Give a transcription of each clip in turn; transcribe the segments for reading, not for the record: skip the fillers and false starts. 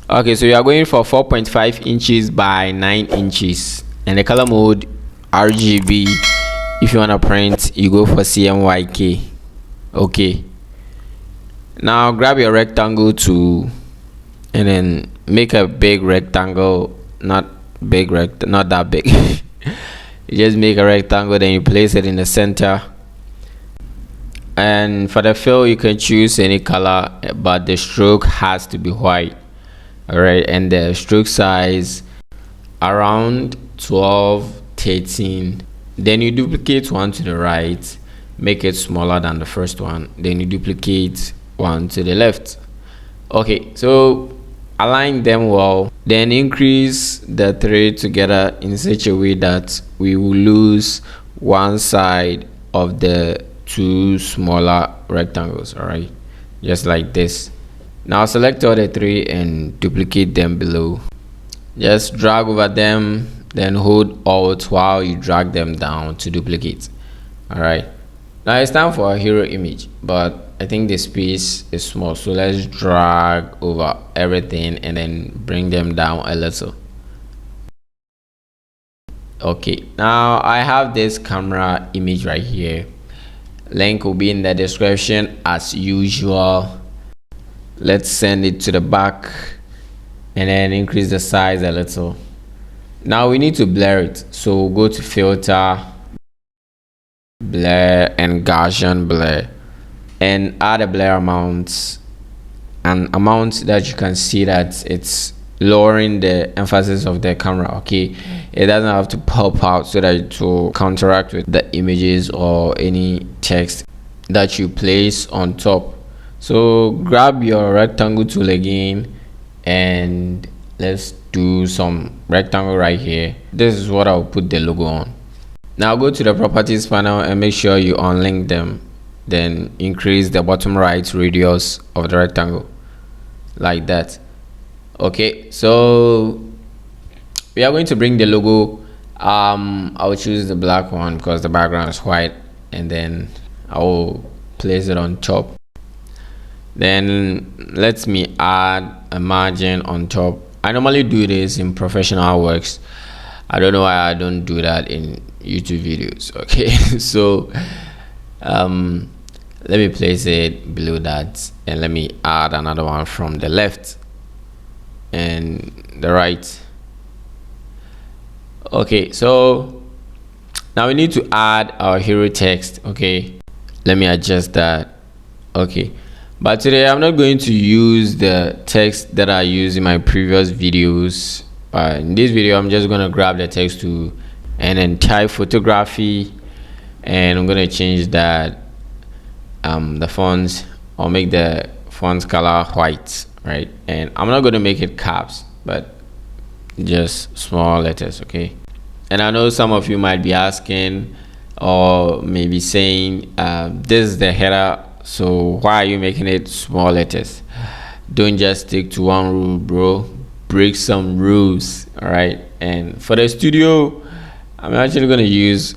Okay, so you are going for 4.5 inches by 9 inches, and the color mode RGB. If you want to print, you go for CMYK. Okay, now grab your rectangle tool and then make a big rectangle. Not that big. You just make a rectangle, then you place it in the center. And for the fill, you can choose any color, but the stroke has to be white. All right, and the stroke size around 12, 13. Then you duplicate one to the right, make it smaller than the first one. Then you duplicate one to the left. Okay, so align them well, then increase the three together in such a way that we will lose one side of the two smaller rectangles. All right, just like this. Now select all the three and duplicate them below. Just drag over them, then hold Alt while you drag them down to duplicate. All right, now it's time for a hero image, but I think the space is small, so let's drag over everything and then bring them down a little. Okay, now I have this camera image right here. Link will be in the description as usual. Let's send it to the back and then increase the size a little. Now we need to blur it, so go to filter, blur, and Gaussian blur, and add a blur amount, an amount that you can see that it's lowering the emphasis of the camera. Okay, it doesn't have to pop out so that it will counteract with the images or any text that you place on top. So grab your rectangle tool again and let's do some rectangle right here. This is what I'll put the logo on. Now go to the properties panel and make sure you unlink them, then increase the bottom right radius of the rectangle like that. Okay, so we are going to bring the logo. I'll choose the black one because the background is white, and then I will place it on top. Then let me add a margin on top. I normally do this in professional works. I don't know why I don't do that in YouTube videos. Okay, so let me place it below that, and let me add another one from the left and the right. Okay, so now we need to add our hero text. Okay, let me adjust that. Okay, but today I'm not going to use the text that I used in my previous videos. In this video, I'm just going to grab the text to and then type photography, and I'm going to change that the fonts, or make the font color white, right? And I'm not going to make it caps, but just small letters. Okay, and I know some of you might be asking or maybe saying this is the header, so why are you making it small letters? Don't just stick to one rule, bro. Break some rules. All right, and for the studio, I'm actually going to use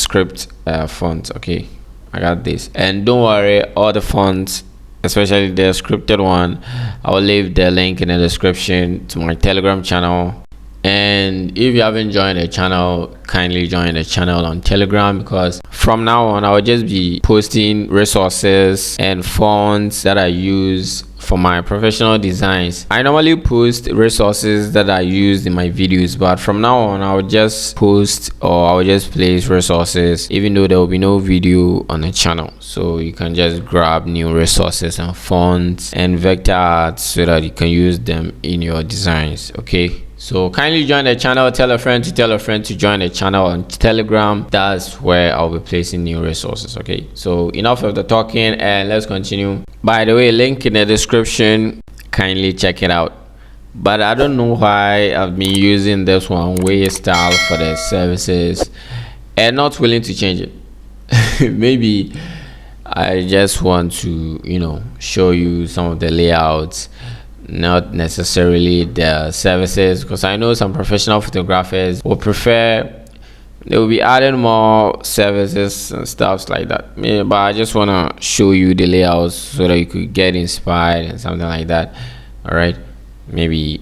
script font. Okay, I got this, and don't worry, all the fonts, especially the scripted one, I will leave the link in the description to my Telegram channel. And if you haven't joined the channel, kindly join the channel on Telegram, because from now on I will just be posting resources and fonts that I use for my professional designs. I normally post resources that I use in my videos, but from now on I will just post, or I will just place resources even though there will be no video on the channel. So you can just grab new resources and fonts and vector arts so that you can use them in your designs. Okay, so kindly join the channel. Tell a friend to tell a friend to join the channel on Telegram. That's where I'll be placing new resources. Okay, so enough of the talking and let's continue. By the way, link in the description, kindly check it out. But I don't know why I've been using this one way style for the services and not willing to change it. Maybe I just want to, show you some of the layouts, not necessarily the services, because I know some professional photographers will prefer, they will be adding more services and stuff like that. Yeah, but I just want to show you the layouts so that you could get inspired and something like that. All right, maybe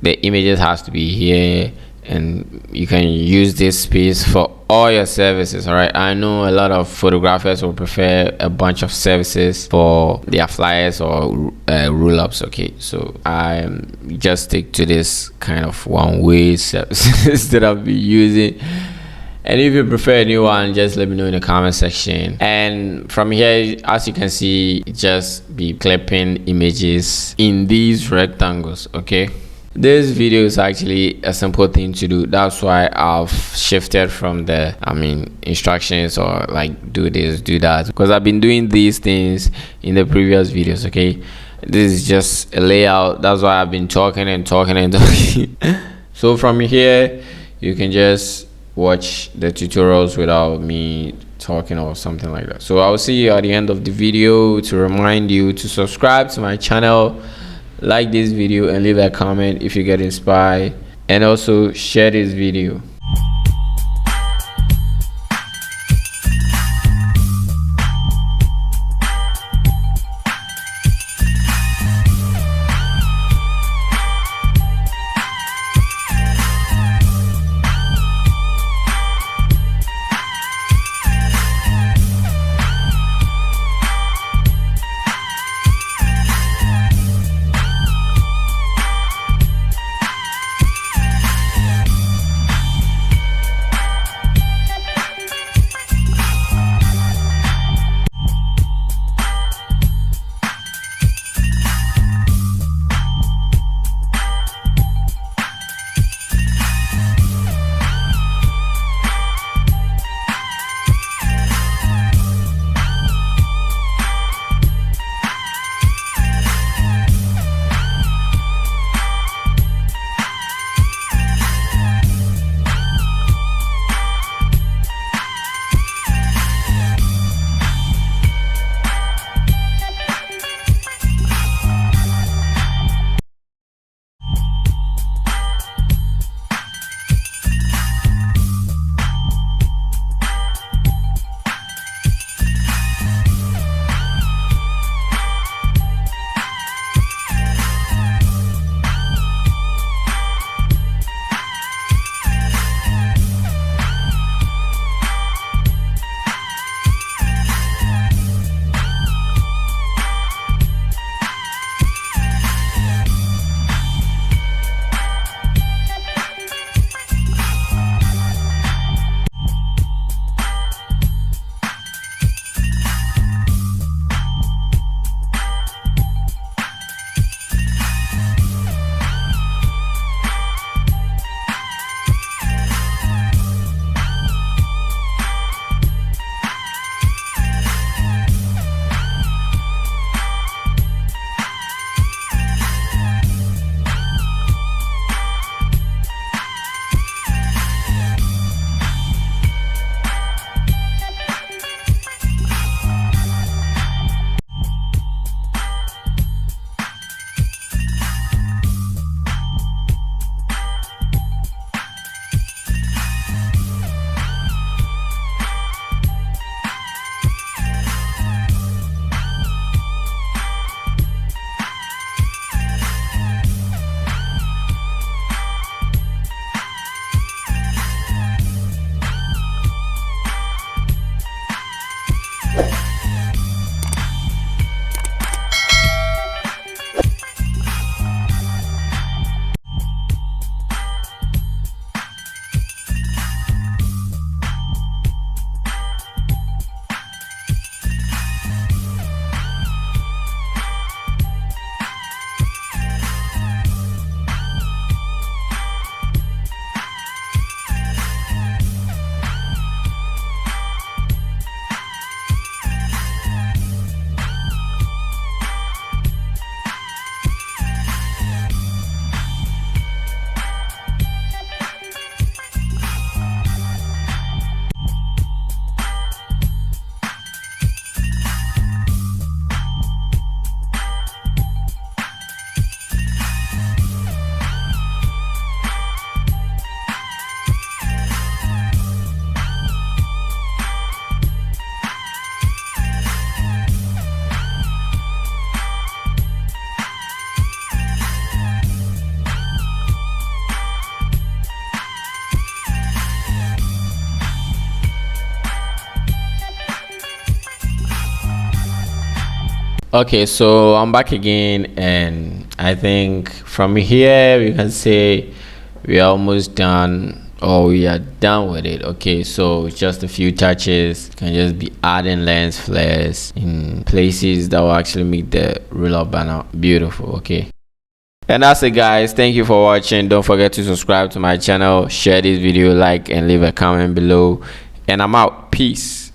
the images has to be here, and you can use this space for all your services. All right, I know a lot of photographers will prefer a bunch of services for their flyers or roll-ups. Okay, so I just stick to this kind of one-way services that I'll be using. And if you prefer a new one, just let me know in the comment section. And from here, as you can see, just be clipping images in these rectangles. Okay, this video is actually a simple thing to do. That's why I've shifted from the instructions or like do this, do that, because I've been doing these things in the previous videos. Okay, this is just a layout. That's why I've been talking and talking and talking. So from here, you can just watch the tutorials without me talking or something like that. So I'll see you at the end of the video. To remind you to subscribe to my channel, like this video, and leave a comment if you get inspired, and also share this video. Okay, so I'm back again, and I think from here we can say we're almost done, or we are done with it. Okay, so just a few touches. Can just be adding lens flares in places that will actually make the roller banner beautiful. Okay, and that's it, guys. Thank you for watching. Don't forget to subscribe to my channel, share this video, like, and leave a comment below. And I'm out. Peace.